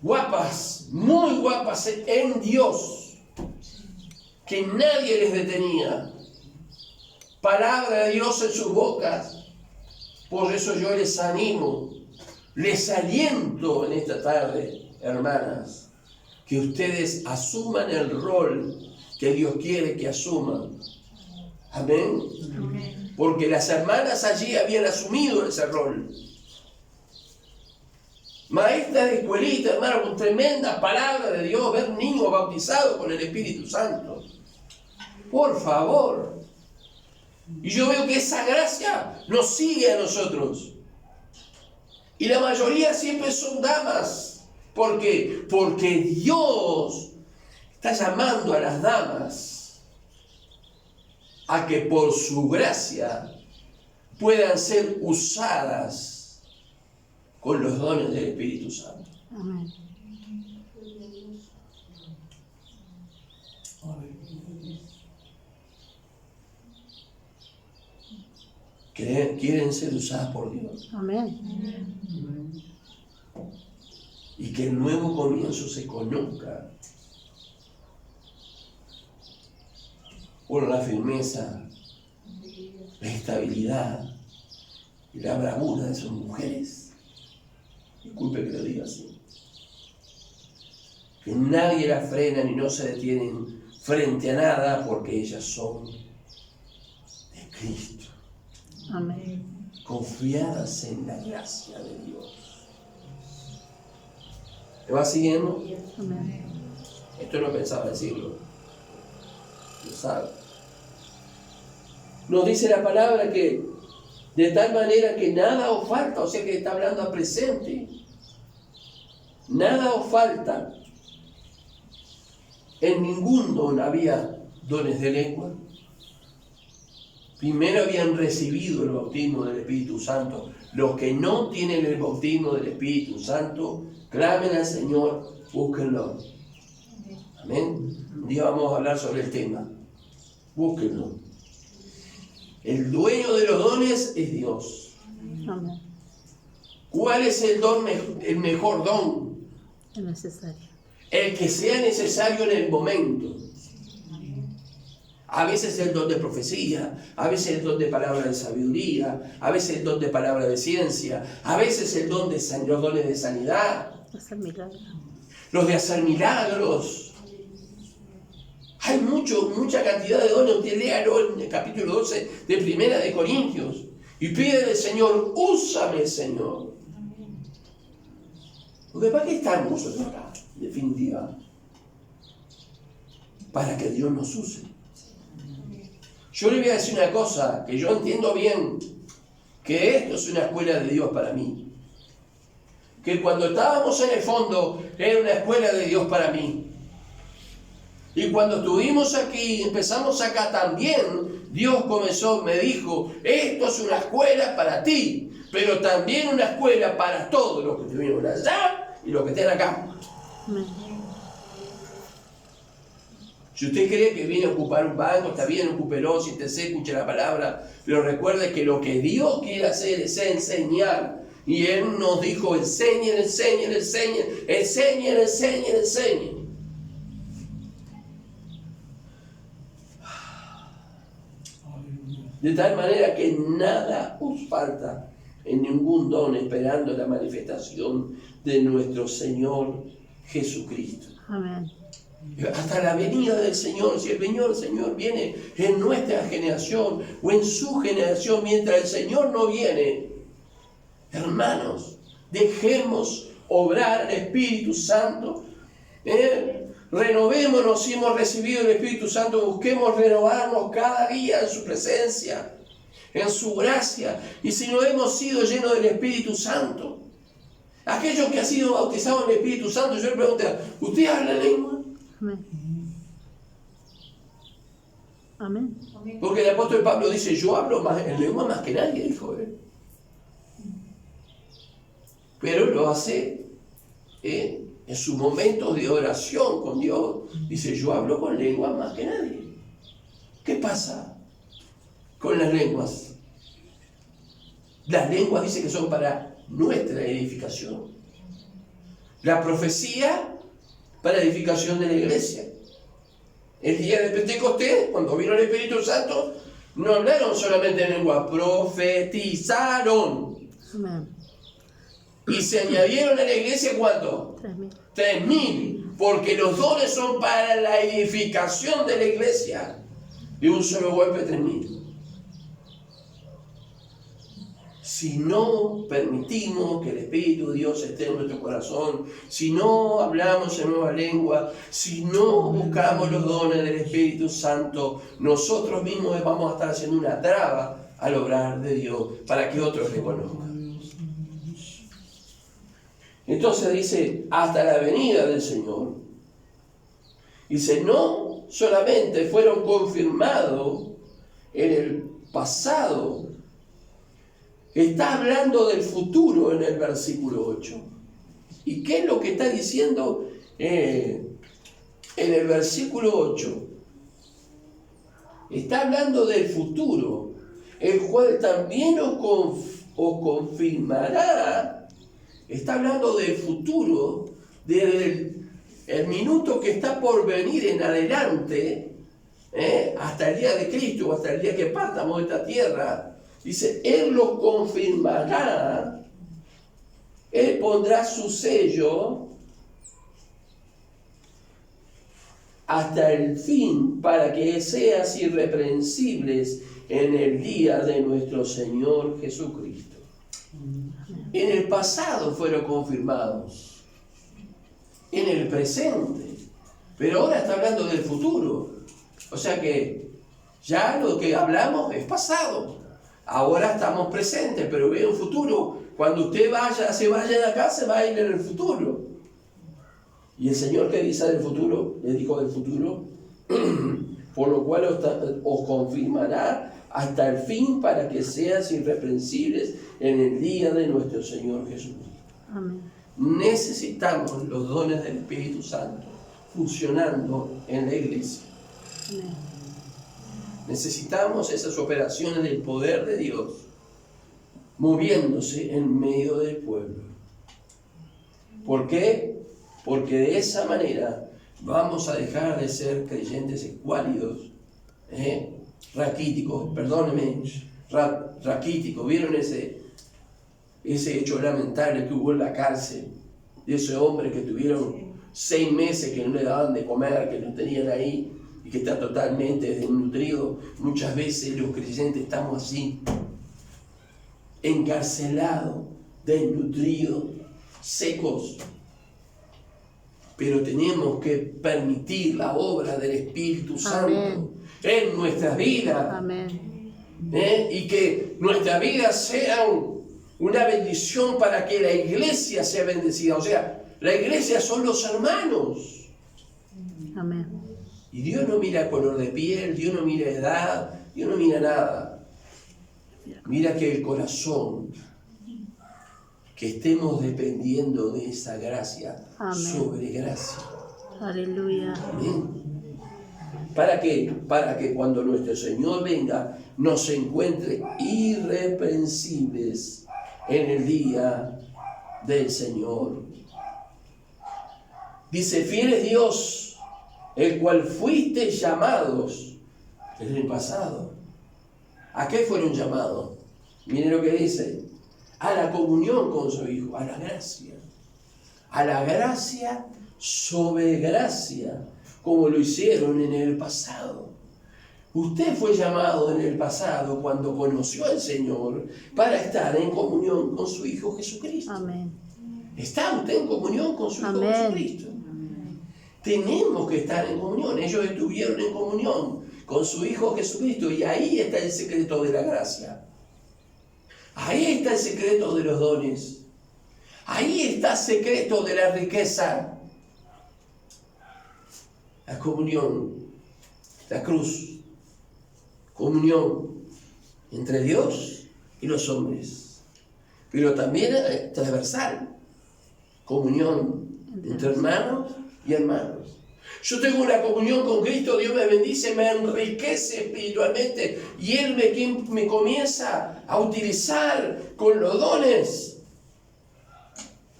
guapas, muy guapas en Dios, que nadie les detenía. Palabra de Dios en sus bocas. Por eso yo les animo, les aliento en esta tarde, hermanas, que ustedes asuman el rol que Dios quiere que asuman. Amén. Amén. Porque las hermanas allí habían asumido ese rol. Maestras de escuelita, hermano, con tremenda palabra de Dios, ver niños bautizados con el Espíritu Santo. Por favor. Y yo veo que esa gracia nos sigue a nosotros. Y la mayoría siempre son damas. ¿Por qué? Porque Dios está llamando a las damas a que por su gracia puedan ser usadas con los dones del Espíritu Santo. Amén. Quieren ser usadas por Dios. Amén. Y que el nuevo comienzo se conozca por la firmeza, la estabilidad y la bravura de sus mujeres. Disculpe que lo diga así. Que nadie las frena ni no se detienen frente a nada porque ellas son de Cristo. Amén. Confiadas en la gracia de Dios. ¿Me va siguiendo? Amén. Esto no pensaba decirlo. Lo sabe. Nos dice la palabra que de tal manera que nada os falta, o sea que está hablando a presente. Nada os falta. En ningún don había dones de lengua. Primero habían recibido el bautismo del Espíritu Santo. Los que no tienen el bautismo del Espíritu Santo, clamen al Señor, búsquenlo. Amén. Un día vamos a hablar sobre el tema. Búsquenlo. El dueño de los dones es Dios. Amén. ¿Cuál es el don, el mejor don? Es necesario. El que sea necesario en el momento. A veces el don de profecía, a veces el don de palabra de sabiduría, a veces el don de palabra de ciencia, a veces el don de los dones de sanidad, Hacer milagros. los de hacer milagros. Hay mucha cantidad de dones. Usted léalo en el capítulo 12 de Primera de Corintios y pídele al Señor, úsame, Señor. Porque ¿para qué estamos nosotros acá? En definitiva, para que Dios nos use. Yo le voy a decir una cosa, que yo entiendo bien, que esto es una escuela de Dios para mí. Que cuando estábamos en el fondo, era una escuela de Dios para mí. Y cuando estuvimos aquí, empezamos acá también, Dios comenzó, me dijo, esto es una escuela para ti, pero también una escuela para todos los que estuvieron allá y los que estén acá. Amén. Si usted cree que viene a ocupar un banco, está bien, ocúpelo, siéntese, escuche la palabra, pero recuerde que lo que Dios quiere hacer es enseñar. Y Él nos dijo, enseñen, enseñen, enseñen, enseñen, enseñen, enseñen. De tal manera que nada os falta en ningún don, esperando la manifestación de nuestro Señor Jesucristo. Amén. Hasta la venida del Señor, si el Señor viene en nuestra generación o en su generación, mientras el Señor no viene, hermanos, dejemos obrar el Espíritu Santo. Renovémonos si hemos recibido el Espíritu Santo, busquemos renovarnos cada día en su presencia, en su gracia. Y si no hemos sido llenos del Espíritu Santo, aquellos que han sido bautizados en el Espíritu Santo, yo le pregunto, ¿usted habla lengua? Amén. Amén. Porque el apóstol Pablo dice, yo hablo más en lengua más que nadie, dijo él. Pero lo hace en sus momentos de oración con Dios. Dice, yo hablo con lengua más que nadie. ¿Qué pasa con las lenguas? Las lenguas dice que son para nuestra edificación. La profecía para edificación de la iglesia. El día de Pentecostés, cuando vino el Espíritu Santo, no hablaron solamente en lengua, profetizaron. Amén. Y se añadieron a la iglesia, ¿cuánto? 3.000. 3.000, porque los dones son para la edificación de la iglesia. De un solo golpe 3.000. Si no permitimos que el Espíritu de Dios esté en nuestro corazón, si no hablamos en nueva lengua, si no buscamos los dones del Espíritu Santo, nosotros mismos vamos a estar haciendo una traba al obrar de Dios para que otros le conozcan. Entonces dice, hasta la venida del Señor. Dice, no solamente fueron confirmados en el pasado, está hablando del futuro en el versículo 8. ¿Y qué es lo que está diciendo en el versículo 8? Está hablando del futuro, el cual también os confirmará. Está hablando del futuro, desde el minuto que está por venir en adelante, hasta el día de Cristo, hasta el día que partamos de esta tierra. Dice, Él los confirmará Él pondrá su sello hasta el fin para que seas irreprensibles en el día de nuestro Señor Jesucristo. En el pasado fueron confirmados, en el presente, pero ahora está hablando del futuro. O sea que ya lo que hablamos es pasado. Ahora estamos presentes, pero ve un futuro. Cuando usted se vaya de acá, se va a ir en el futuro. Y el Señor que dice del futuro, le dijo del futuro, por lo cual os confirmará hasta el fin para que seas irreprensibles en el día de nuestro Señor Jesucristo. Amén. Necesitamos los dones del Espíritu Santo funcionando en la iglesia. Amén. Necesitamos esas operaciones del poder de Dios moviéndose en medio del pueblo. ¿Por qué? Porque de esa manera vamos a dejar de ser creyentes escuálidos, raquíticos, perdónenme, raquíticos. ¿Vieron ese hecho lamentable que hubo en la cárcel? De ese hombre que tuvieron 6 meses que no le daban de comer, que lo tenían ahí y que está totalmente desnutrido. Muchas veces los creyentes estamos así, encarcelados, desnutridos, secos. Pero tenemos que permitir la obra del Espíritu Santo. Amén. En nuestras vidas. Amén. Y que nuestra vida sea una bendición para que la iglesia sea bendecida. O sea, la iglesia son los hermanos. Amén. Y Dios no mira color de piel, Dios no mira edad, Dios no mira nada. Mira que el corazón, que estemos dependiendo de esa gracia. Amén. Sobre gracia. Aleluya. Amén. ¿Para qué? Para que cuando nuestro Señor venga nos encuentre irreprensibles en el día del Señor. Dice, fiel es Dios, el cual fuiste llamados en el pasado. ¿A qué fueron llamados? Miren lo que dice. A la comunión con su Hijo, a la gracia. A la gracia sobre gracia, como lo hicieron en el pasado. Usted fue llamado en el pasado, cuando conoció al Señor, para estar en comunión con su Hijo Jesucristo. Amén. ¿Está usted en comunión con su Hijo Amén. Jesucristo? Tenemos que estar en comunión. Ellos estuvieron en comunión con su Hijo Jesucristo, y ahí está el secreto de la gracia. Ahí está el secreto de los dones. Ahí está el secreto de la riqueza. La comunión, la cruz, comunión entre Dios y los hombres, pero también transversal, comunión entre hermanos y hermanos. Yo tengo una comunión con Cristo, Dios me bendice, me enriquece espiritualmente, y Él me comienza a utilizar con los dones.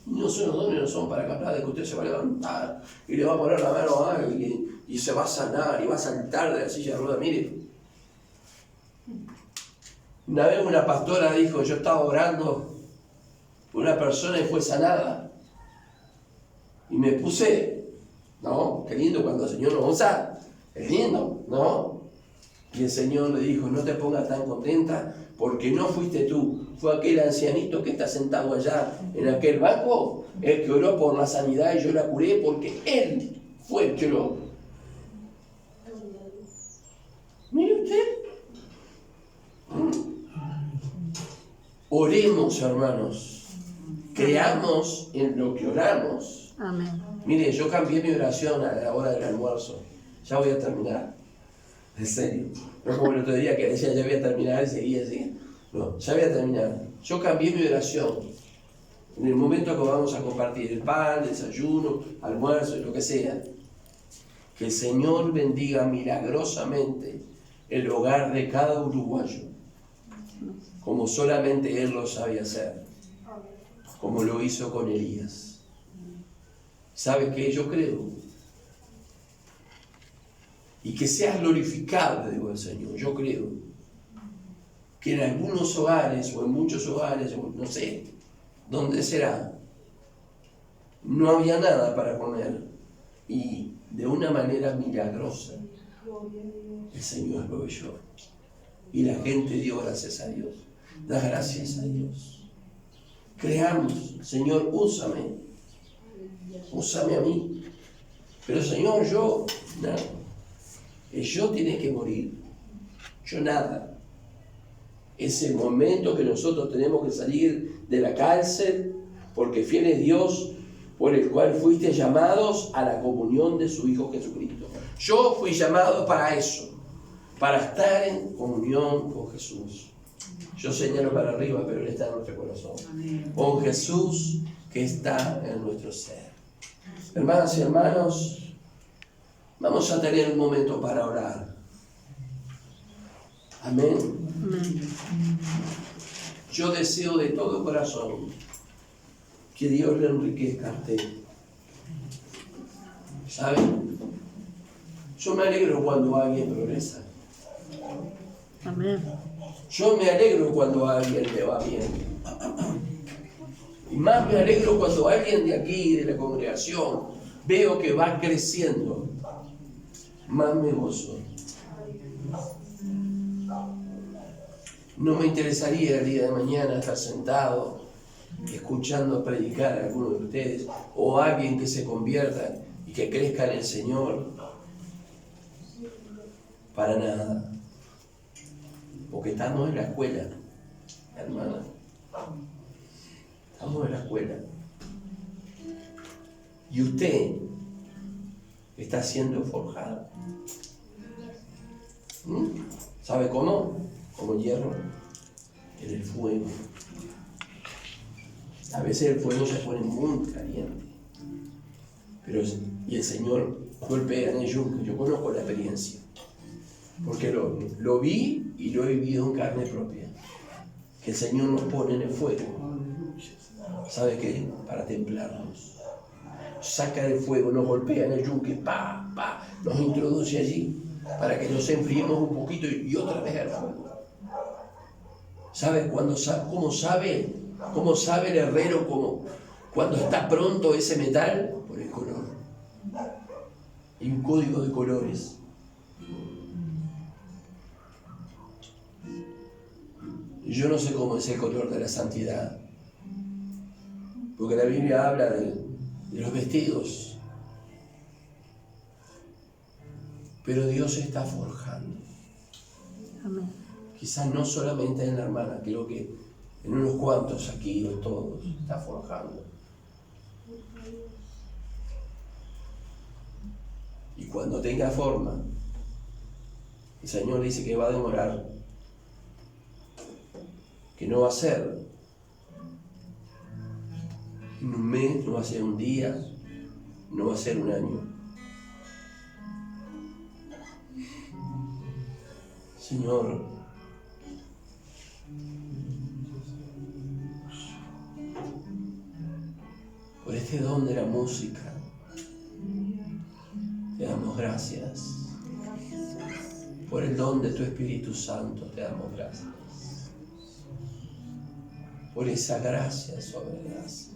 No son los dones, no son para capaz de que usted se va a levantar y le va a poner la mano a alguien y se va a sanar y va a saltar de la silla de ruedas. Mire, una vez una pastora dijo, yo estaba orando por una persona y fue sanada, y me puse, no, qué lindo cuando el Señor nos usa, es lindo, ¿no? Y el Señor le dijo, no te pongas tan contenta, porque no fuiste tú, fue aquel ancianito que está sentado allá en aquel banco, el que oró por la sanidad y yo la curé, porque él fue el que oró. Mire usted. Oremos, hermanos. Creamos en lo que oramos. Amén. Mire, yo cambié mi oración a la hora del almuerzo. Ya voy a terminar. En serio. No como el otro día que decía ya voy a terminar y seguía así. No, ya voy a terminar. Yo cambié mi oración. En el momento que vamos a compartir el pan, el desayuno, almuerzo y lo que sea, que el Señor bendiga milagrosamente el hogar de cada uruguayo, como solamente Él lo sabe hacer, como lo hizo con Elías. ¿Sabe qué? Yo creo. Y que sea glorificado, digo el Señor. Yo creo que en algunos hogares, o en muchos hogares, no sé dónde será, no había nada para comer. Y de una manera milagrosa, el Señor proveyó. Y la gente dio gracias a Dios. Da gracias a Dios. Creamos, Señor, úsame. Úsame a mí. Pero Señor, yo, nada. El yo tiene que morir. Yo nada. Es el momento que nosotros tenemos que salir de la cárcel, porque fiel es Dios, por el cual fuiste llamados a la comunión de su Hijo Jesucristo. Yo fui llamado para eso, para estar en comunión con Jesús. Yo señalo para arriba, pero Él está en nuestro corazón. Con Jesús que está en nuestro ser. Hermanas y hermanos, vamos a tener un momento para orar. Amén. Yo deseo de todo corazón que Dios le enriquezca a usted. ¿Saben? Yo me alegro cuando alguien progresa. Amén. Yo me alegro cuando a alguien le va bien. Y más me alegro cuando alguien de aquí, de la congregación, veo que va creciendo. Más me gozo. No me interesaría el día de mañana estar sentado escuchando predicar a alguno de ustedes o a alguien que se convierta y que crezca en el Señor. Para nada. Porque estamos en la escuela, hermana. Estamos en la escuela. Y usted está siendo forjado. ¿Sabe cómo? Como hierro en el fuego. A veces el fuego se pone muy caliente. Y el Señor golpea en el yunque. Yo conozco la experiencia. Porque lo vi y lo he vivido en carne propia. Que el Señor nos pone en el fuego. ¿Sabe qué? Para templarnos. Saca del fuego, nos golpea en el yunque, nos introduce allí para que nos enfriemos un poquito y otra vez al fuego. ¿Sabe cómo sabe el herrero cuando está pronto ese metal? Por el color. Hay un código de colores. Yo no sé cómo es el color de la santidad, porque la Biblia habla de los vestidos, pero Dios está forjando. Amén. Quizás no solamente en la hermana, creo que en unos cuantos aquí o todos está forjando. Y cuando tenga forma, el Señor dice que va a demorar, que no va a ser en un mes, no va a ser un día, no va a ser un año. Señor, por este don de la música, te damos gracias. Por el don de tu Espíritu Santo, te damos gracias. Por esa gracia sobre gracia,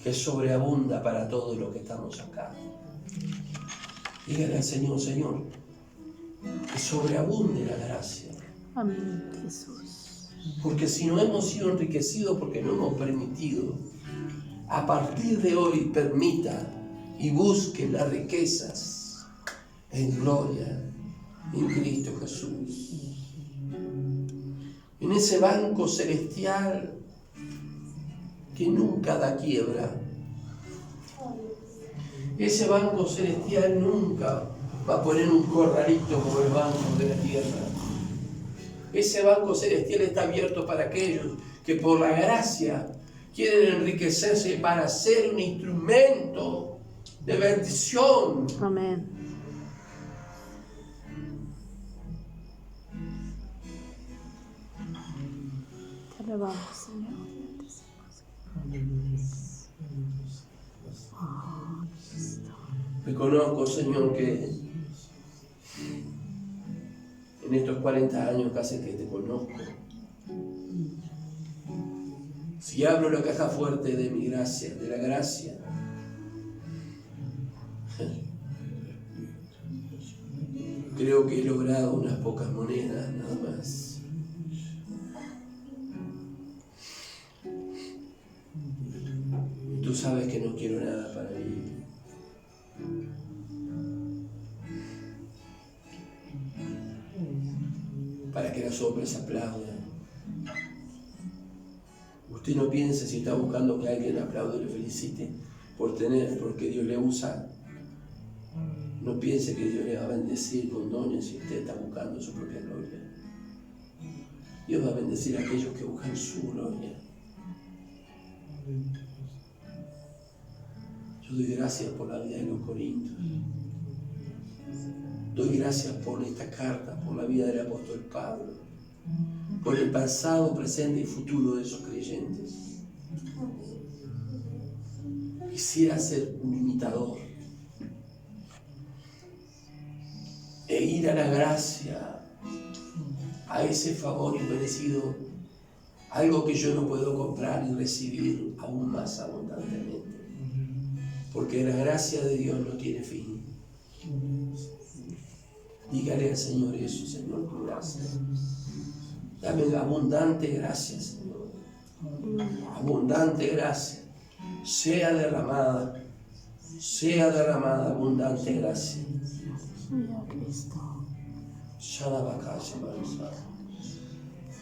que sobreabunda para todos los que estamos acá. Dígale al Señor, Señor, que sobreabunde la gracia. Amén, Jesús. Porque si no hemos sido enriquecidos, porque no hemos permitido, a partir de hoy permita y busque las riquezas en gloria en Cristo Jesús. En ese banco celestial que nunca da quiebra. Ese banco celestial nunca va a poner un corralito como el banco de la tierra. Ese banco celestial está abierto para aquellos que por la gracia quieren enriquecerse para ser un instrumento de bendición. Amén. Te alabamos, Señor. Reconozco, Señor, que en estos 40 años casi que te conozco, si abro la caja fuerte de mi gracia, de la gracia, Creo que he logrado unas pocas monedas, nada más. Tú sabes que no quiero nada para mí. Para que los hombres aplaudan. Usted no piense si está buscando que alguien aplaude y le felicite porque Dios le usa. No piense que Dios le va a bendecir con dones si usted está buscando su propia gloria. Dios va a bendecir a aquellos que buscan su gloria. Yo doy gracias por la vida de los Corintios. Doy gracias por esta carta, por la vida del apóstol Pablo, por el pasado, presente y futuro de esos creyentes. Quisiera ser un imitador e ir a la gracia, a ese favor inmerecido, algo que yo no puedo comprar y recibir aún más abundantemente, porque la gracia de Dios no tiene fin. Dígale al Señor eso: Señor, tu gracia. Dame abundante gracia, Señor. Abundante gracia. Sea derramada abundante gracia. Cristo. Shalabakasha Barusa.